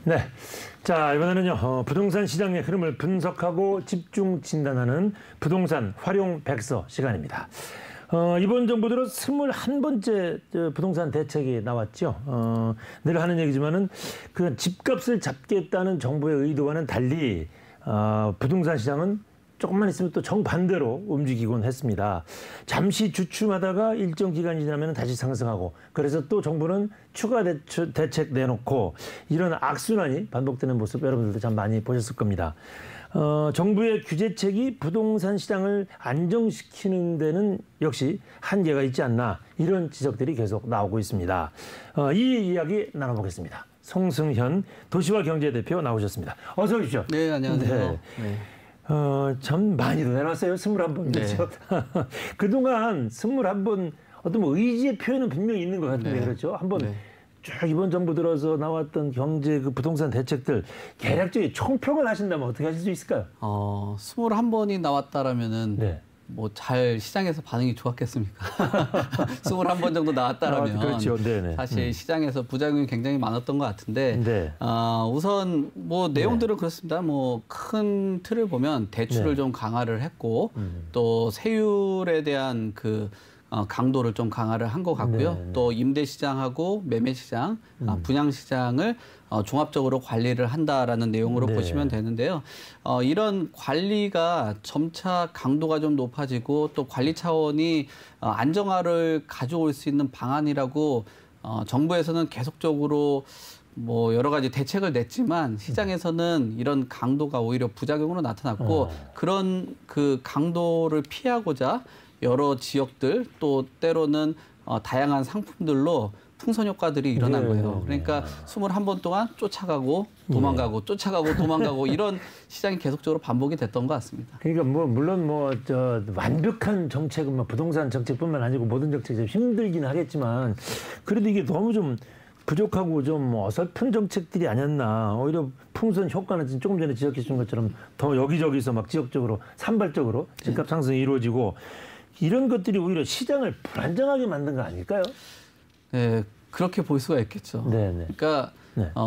네. 자, 이번에는요, 부동산 시장의 흐름을 분석하고 집중 진단하는 부동산 활용 백서 시간입니다. 이번 정부 들어 21번째 부동산 대책이 나왔죠. 늘 하는 얘기지만은 그 집값을 잡겠다는 정부의 의도와는 달리 부동산 시장은 조금만 있으면 또 정반대로 움직이곤 했습니다. 잠시 주춤하다가 일정 기간이 지나면 다시 상승하고, 그래서 또 정부는 추가 대책 내놓고, 이런 악순환이 반복되는 모습 여러분들도 참 많이 보셨을 겁니다. 정부의 규제책이 부동산 시장을 안정시키는 데는 역시 한계가 있지 않나, 이런 지적들이 계속 나오고 있습니다. 이 이야기 나눠보겠습니다. 송승현 도시화경제대표 나오셨습니다. 어서 오십시오. 네, 안녕하세요. 네. 참 많이도 내놨어요. 21번. 그렇죠? 네. 그동안 21번 어떤 뭐 의지의 표현은 분명히 있는 것 같은데, 네. 그렇죠? 한번 네. 쭉 이번 정부 들어서 나왔던 경제 그 부동산 대책들 개략적인 총평을 하신다면 어떻게 하실 수 있을까요? 21번이 나왔다라면은 네. 뭐 잘 시장에서 반응이 좋았겠습니까? 21번 정도 나왔다라면 그렇죠. 사실 시장에서 부작용이 굉장히 많았던 것 같은데 네. 우선 뭐 내용들은 그렇습니다. 뭐 큰 틀을 보면 대출을 좀 강화를 했고 또 세율에 대한 그 강도를 좀 강화를 한 것 같고요. 또 임대 시장하고 매매 시장, 분양 시장을 종합적으로 관리를 한다라는 내용으로 보시면 되는데요. 이런 관리가 점차 강도가 좀 높아지고 또 관리 차원이 안정화를 가져올 수 있는 방안이라고 정부에서는 계속적으로 뭐 여러 가지 대책을 냈지만 시장에서는 이런 강도가 오히려 부작용으로 나타났고 그런 그 강도를 피하고자 여러 지역들 또 때로는 다양한 상품들로 풍선 효과들이 일어난 거예요. 그러니까 21번 동안 쫓아가고 도망가고 쫓아가고 도망가고 이런 시장이 계속적으로 반복이 됐던 것 같습니다. 그러니까 뭐 물론 완벽한 정책은 뭐 부동산 정책뿐만 아니고 모든 정책이 좀 힘들긴 하겠지만 그래도 이게 너무 좀 부족하고 좀 어설픈 정책들이 아니었나. 오히려 풍선 효과는 조금 전에 지적해 주신 것처럼 더 여기저기서 막 지역적으로 산발적으로 집값 상승이 이루어지고 이런 것들이 오히려 시장을 불안정하게 만든 거 아닐까요? 네, 그렇게 볼 수가 있겠죠. 네네. 그러니까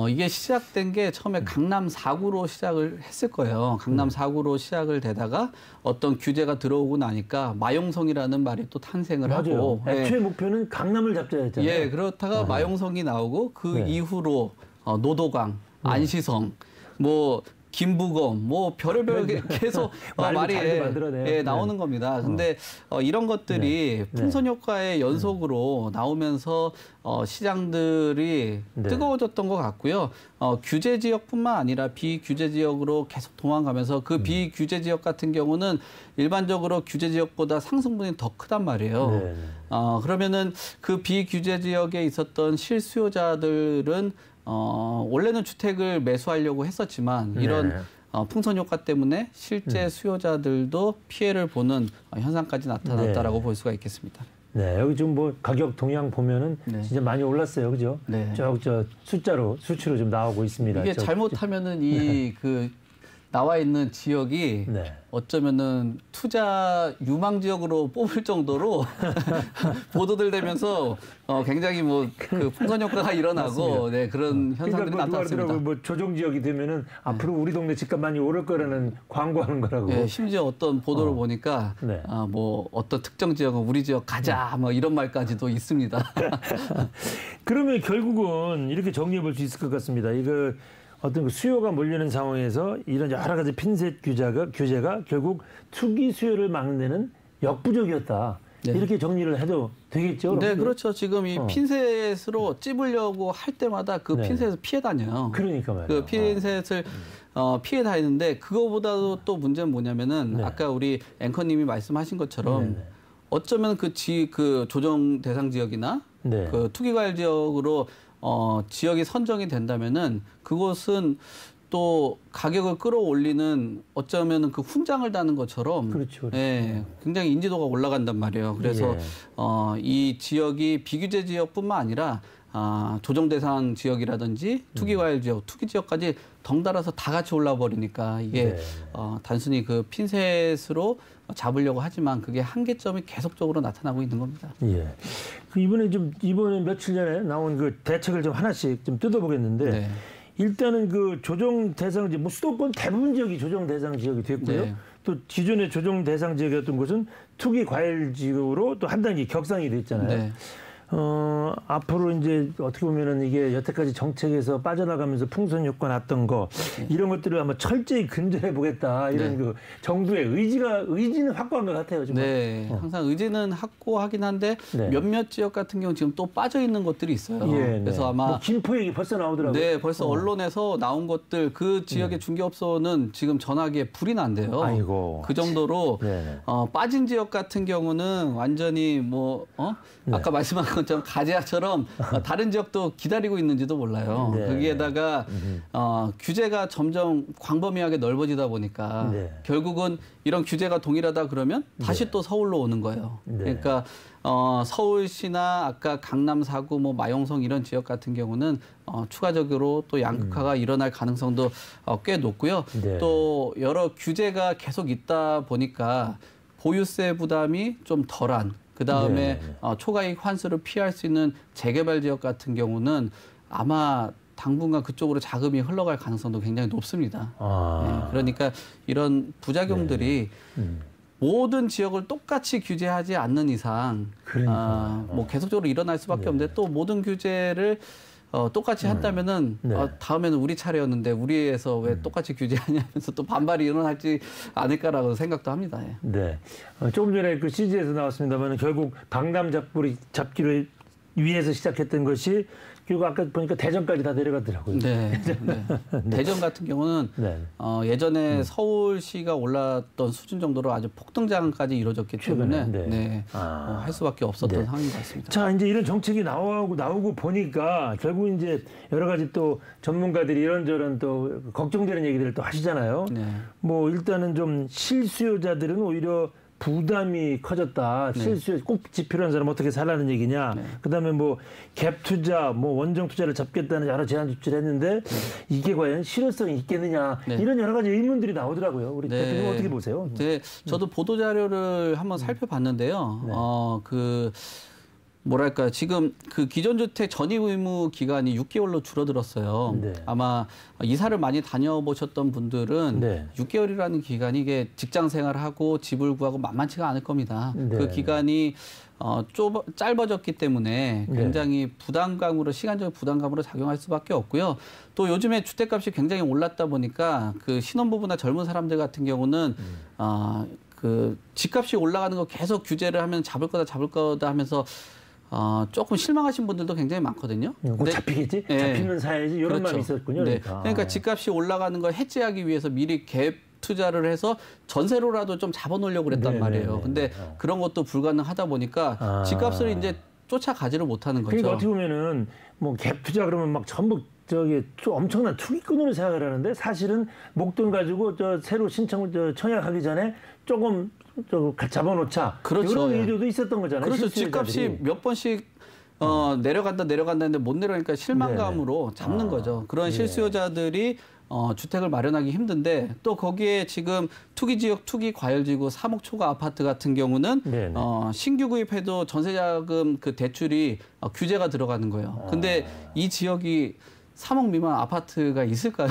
이게 시작된 게 처음에 강남 4구로 시작을 했을 거예요. 강남 4구로 시작을 되다가 어떤 규제가 들어오고 나니까 마용성이라는 말이 또 탄생을 맞아요. 하고. 애초에 목표는 강남을 잡자 했잖아요. 예, 그렇다가 마용성이 나오고 그 이후로 노도강, 안시성, 뭐 김부검, 뭐 별의별 계속 말이 나오는 겁니다. 근데 이런 것들이 풍선 효과의 연속으로 나오면서 시장들이 뜨거워졌던 것 같고요. 규제 지역뿐만 아니라 비규제 지역으로 계속 도망가면서 그 비규제 지역 같은 경우는 일반적으로 규제 지역보다 상승분이 더 크단 말이에요. 그러면은 그 비규제 지역에 있었던 실수요자들은 원래는 주택을 매수하려고 했었지만 이런 풍선 효과 때문에 실제 수요자들도 피해를 보는 현상까지 나타났다라고 볼 수가 있겠습니다. 네, 여기 지금 뭐 가격 동향 보면은 진짜 많이 올랐어요, 그죠? 저 숫자로 수치로 좀 나오고 있습니다. 이게 잘못하면은 이 나와 있는 지역이 어쩌면은 투자 유망 지역으로 뽑을 정도로 보도들 되면서 굉장히 뭐 그 풍선 효과가 일어나고 그런 현상들이 나타났습니다. 뭐 조정 지역이 되면은 앞으로 우리 동네 집값 많이 오를 거라는 광고하는 거라고. 심지어 어떤 보도를 보니까 뭐 어떤 특정 지역은 우리 지역 가자 뭐 이런 말까지도 있습니다. 그러면 결국은 이렇게 정리해 볼 수 있을 것 같습니다. 이거 어떤 그 수요가 몰리는 상황에서 이런 여러 가지 핀셋 규제가 결국 투기 수요를 막는 데는 역부족이었다. 이렇게 정리를 해도 되겠죠? 네, 그렇죠. 지금 이 핀셋으로 찝으려고 할 때마다 그 핀셋을 피해 다녀요. 그러니까 말이에요. 그 핀셋을 피해 다니는데 그거보다도 또 문제는 뭐냐면은 아까 우리 앵커님이 말씀하신 것처럼 어쩌면 그 조정 대상 지역이나 그 투기과열 지역으로 지역이 선정이 된다면은 그곳은 또 가격을 끌어올리는 어쩌면 그 훈장을 다는 것처럼 굉장히 인지도가 올라간단 말이에요. 그래서 이 지역이 비규제 지역뿐만 아니라 조정 대상 지역이라든지 투기과열 지역, 투기 지역까지 덩달아서 다 같이 올라 버리니까 이게 단순히 그 핀셋으로 잡으려고 하지만 그게 한계점이 계속적으로 나타나고 있는 겁니다. 이번에 며칠 전에 나온 그 대책을 좀 하나씩 좀 뜯어보겠는데 일단은 그 조정 대상 지역, 뭐 수도권 대부분 지역이 조정 대상 지역이 됐고요. 네. 또 기존의 조정 대상 지역이었던 곳은 투기 과열 지역으로 또 한 단계 격상이 됐잖아요. 네. 앞으로 이제 어떻게 보면은 이게 여태까지 정책에서 빠져나가면서 풍선 효과 났던 거 이런 것들을 한번 철저히 근절해 보겠다 이런 그 정부의 의지는 확고한 것 같아요. 지금. 네, 항상 의지는 확고하긴 한데 몇몇 지역 같은 경우 지는 지금 또 빠져 있는 것들이 있어요. 그래서 아마 뭐 김포 얘기 벌써 나오더라고요. 네, 벌써 언론에서 나온 것들 그 지역의 중개업소는 지금 전화기에 불이 난대요. 아이고. 그 정도로 빠진 지역 같은 경우는 완전히 뭐 아까 말씀한 것처럼 가재아처럼 다른 지역도 기다리고 있는지도 몰라요. 거기에다가 규제가 점점 광범위하게 넓어지다 보니까 결국은 이런 규제가 동일하다 그러면 다시 또 서울로 오는 거예요. 그러니까 서울시나 아까 강남 4구 뭐 마용성 이런 지역 같은 경우는 추가적으로 또 양극화가 일어날 가능성도 꽤 높고요. 또 여러 규제가 계속 있다 보니까 보유세 부담이 좀 덜한 그다음에 초과이익 환수를 피할 수 있는 재개발 지역 같은 경우는 아마 당분간 그쪽으로 자금이 흘러갈 가능성도 굉장히 높습니다. 그러니까 이런 부작용들이 모든 지역을 똑같이 규제하지 않는 이상 뭐 계속적으로 일어날 수밖에 없는데 또 모든 규제를 똑같이 한다면은 다음에는 우리 차례였는데 우리에서 왜 똑같이 규제하냐면서 또 반발이 일어날지 않을까라고 생각도 합니다. 네. 조금 전에 그 CG에서 나왔습니다만 결국 강남 잡기를 위해서 시작했던 것이 그리고 아까 보니까 대전까지 다 내려가더라고요. 네. 대전 같은 경우는 예전에 서울시가 올랐던 수준 정도로 아주 폭등장까지 이루어졌기 때문에 할 수밖에 없었던 상황인 것 같습니다. 자, 이제 이런 정책이 나오고 보니까 결국 이제 여러 가지 또 전문가들이 이런저런 또 걱정되는 얘기들을 또 하시잖아요. 뭐 일단은 좀 실수요자들은 오히려 부담이 커졌다. 실수요 꼭 필요한 사람 어떻게 살라는 얘기냐. 그다음에 뭐 갭 투자, 뭐 원정 투자를 잡겠다는 여러 제한 조치를 했는데 이게 과연 실효성이 있겠느냐. 이런 여러 가지 의문들이 나오더라고요. 우리 대표님 어떻게 보세요? 네, 저도 보도 자료를 한번 살펴봤는데요. 뭐랄까 지금 그 기존주택 전입 의무 기간이 6개월로 줄어들었어요. 아마 이사를 많이 다녀보셨던 분들은 6개월이라는 기간이 이게 직장 생활하고 집을 구하고 만만치가 않을 겁니다. 그 기간이 짧아졌기 때문에 굉장히 부담감으로 시간적 부담감으로 작용할 수밖에 없고요. 또 요즘에 주택값이 굉장히 올랐다 보니까 그 신혼부부나 젊은 사람들 같은 경우는 그 집값이 올라가는 거 계속 규제를 하면 잡을 거다 하면서 조금 실망하신 분들도 굉장히 많거든요. 근데 잡히겠지? 잡히면 사야지 이런 마음이 있었군요. 그러니까 집값이 올라가는 걸 해지하기 위해서 미리 갭 투자를 해서 전세로라도 좀 잡아놓으려고 그랬단 말이에요. 근데 그런 것도 불가능하다 보니까 집값을 이제 쫓아가지를 못하는 거죠. 그러니까 어떻게 보면은 뭐 갭 투자 그러면 막 전부 저기 엄청난 투기꾼으로 생각을 하는데 사실은 목돈 가지고 새로 청약하기 전에 조금 잡아놓자. 이런 의도도 있었던 거잖아요. 그렇죠. 집값이 몇 번씩 내려간다 했는데 못 내려가니까 실망감으로 잡는 거죠. 그런 실수요자들이 주택을 마련하기 힘든데 또 거기에 지금 투기지역, 투기과열지구, 3억 초과 아파트 같은 경우는 신규 구입해도 전세자금 그 대출이 규제가 들어가는 거예요. 근데 이 지역이 3억 미만 아파트가 있을까요?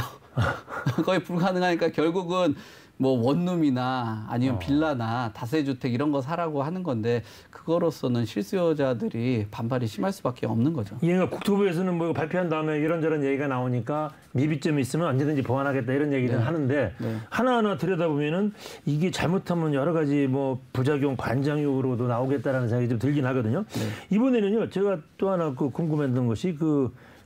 거의 불가능하니까 결국은 뭐 원룸이나 아니면 빌라나 다세주택 이런 거 사라고 하는 건데 그거로서는 실수요자들이 반발이 심할 수밖에 없는 거죠. 그러니까 국토부에서는 뭐 발표한 다음에 이런저런 얘기가 나오니까 미비점이 있으면 언제든지 보완하겠다 이런 얘기를 하는데 하나하나 들여다보면은 이게 잘못하면 여러 가지 뭐 부작용, 관장용으로도 나오겠다라는 생각이 좀 들긴 하거든요. 이번에는요, 제가 또 하나 궁금했던 것이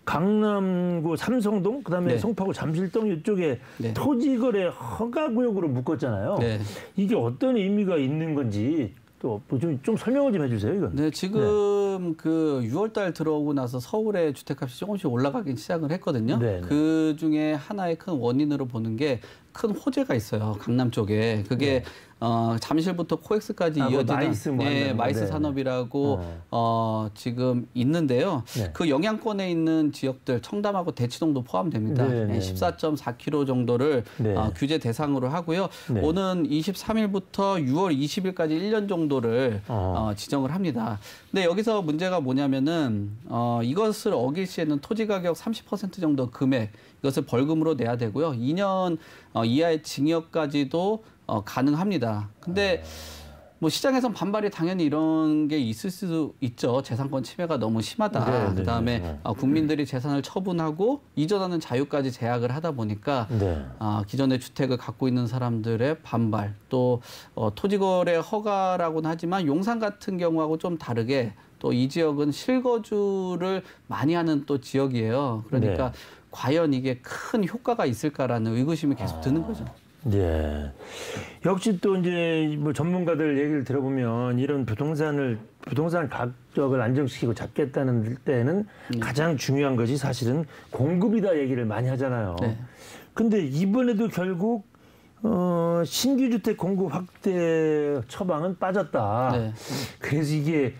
강남구 삼성동, 그다음에 송파구 잠실동 이쪽에 토지거래 허가구역으로 묶었잖아요. 이게 어떤 의미가 있는 건지 또 좀 설명을 좀 해주세요, 이건. 네, 지금 그 6월달 들어오고 나서 서울의 주택값이 조금씩 올라가기 시작을 했거든요. 그 중에 하나의 큰 원인으로 보는 게 큰 호재가 있어요. 강남 쪽에. 그게 잠실부터 코엑스까지 뭐 이어지는 마이스 뭐 마이스 네. 산업이라고 지금 있는데요. 네. 그 영향권에 있는 지역들 청담하고 대치동도 포함됩니다. 네. 14.4km 정도를 네. 규제 대상으로 하고요. 네. 오는 23일부터 6월 20일까지 1년 정도를 지정을 합니다. 근데 여기서 문제가 뭐냐면은 이것을 어길 시에는 토지 가격 30% 정도 금액 이것을 벌금으로 내야 되고요. 2년 이하의 징역까지도 가능합니다. 근데 뭐 시장에선 반발이 당연히 이런 게 있을 수 있죠. 재산권 침해가 너무 심하다. 네, 그다음에 네. 국민들이 재산을 처분하고 이전하는 자유까지 제약을 하다 보니까 네. 기존의 주택을 갖고 있는 사람들의 반발 또 토지거래 허가라고는 하지만 용산 같은 경우하고 좀 다르게 또 이 지역은 실거주를 많이 하는 또 지역이에요. 그러니까 네. 과연 이게 큰 효과가 있을까라는 의구심이 계속 드는 거죠. 네. 역시 또 이제 뭐 전문가들 얘기를 들어보면 이런 부동산 가격을 안정시키고 잡겠다는 때는 가장 중요한 것이 사실은 공급이다 얘기를 많이 하잖아요. 네. 근데 이번에도 결국 신규 주택 공급 확대 처방은 빠졌다. 네. 그래서 이게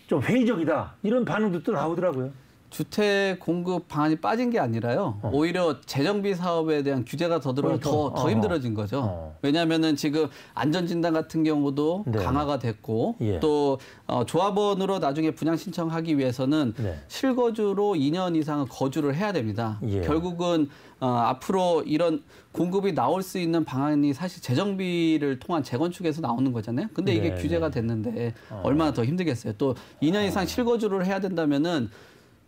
좀 회의적이다. 이런 반응도 또 나오더라고요. 주택 공급 방안이 빠진 게 아니라요. 오히려 재정비 사업에 대한 규제가 더 들어서 더 힘들어진 거죠. 왜냐하면은 지금 안전진단 같은 경우도 네. 강화가 됐고 예. 또 조합원으로 나중에 분양 신청하기 위해서는 네. 실거주로 2년 이상은 거주를 해야 됩니다. 예. 결국은 앞으로 이런 공급이 나올 수 있는 방안이 사실 재정비를 통한 재건축에서 나오는 거잖아요. 근데 이게 네, 규제가 됐는데 얼마나 더 힘들겠어요. 또 2년 이상 실거주를 해야 된다면은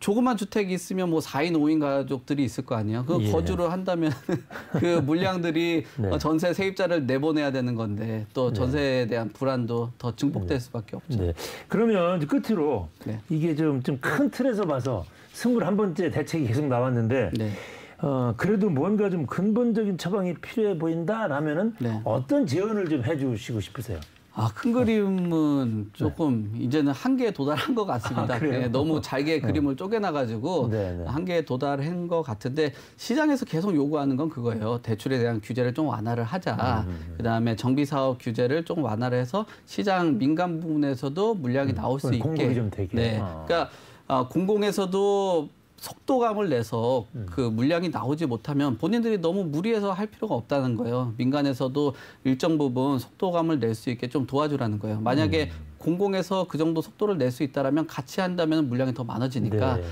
조그만 주택이 있으면 뭐 4인, 5인 가족들이 있을 거 아니에요. 그 예. 거주를 한다면 그 물량들이 네. 전세 세입자를 내보내야 되는 건데 또 전세에 대한 불안도 더 증폭될 수밖에 없죠. 네. 그러면 끝으로 네. 이게 좀 큰 틀에서 봐서 21번째 대책이 계속 나왔는데 네. 그래도 뭔가 좀 근본적인 처방이 필요해 보인다라면은 네. 어떤 제언을 좀 해주시고 싶으세요? 큰 그림은 조금 이제는 한계에 도달한 것 같습니다. 그래요? 네, 너무 잘게 그림을 쪼개놔가지고 네, 네. 한계에 도달한 것 같은데 시장에서 계속 요구하는 건 그거예요. 대출에 대한 규제를 좀 완화를 하자. 그다음에 정비사업 규제를 조금 완화를 해서 시장 민간 부분에서도 물량이 나올 수 있게. 공급이 좀 되게. 네. 그러니까 공공에서도 속도감을 내서 그 물량이 나오지 못하면 본인들이 너무 무리해서 할 필요가 없다는 거예요. 민간에서도 일정 부분 속도감을 낼 수 있게 좀 도와주라는 거예요. 만약에 공공에서 그 정도 속도를 낼 수 있다라면 같이 한다면 물량이 더 많아지니까 네.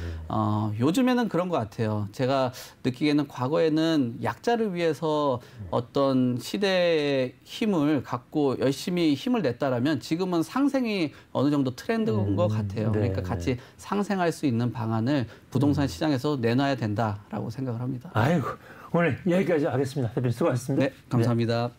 요즘에는 그런 것 같아요. 제가 느끼기에는 과거에는 약자를 위해서 어떤 시대의 힘을 갖고 열심히 힘을 냈다라면 지금은 상생이 어느 정도 트렌드인 것 같아요. 네, 그러니까 같이 상생할 수 있는 방안을 부동산 시장에서 내놔야 된다라고 생각을 합니다. 아이고 오늘 여기까지 하겠습니다. 대표님 수고하셨습니다. 네, 감사합니다.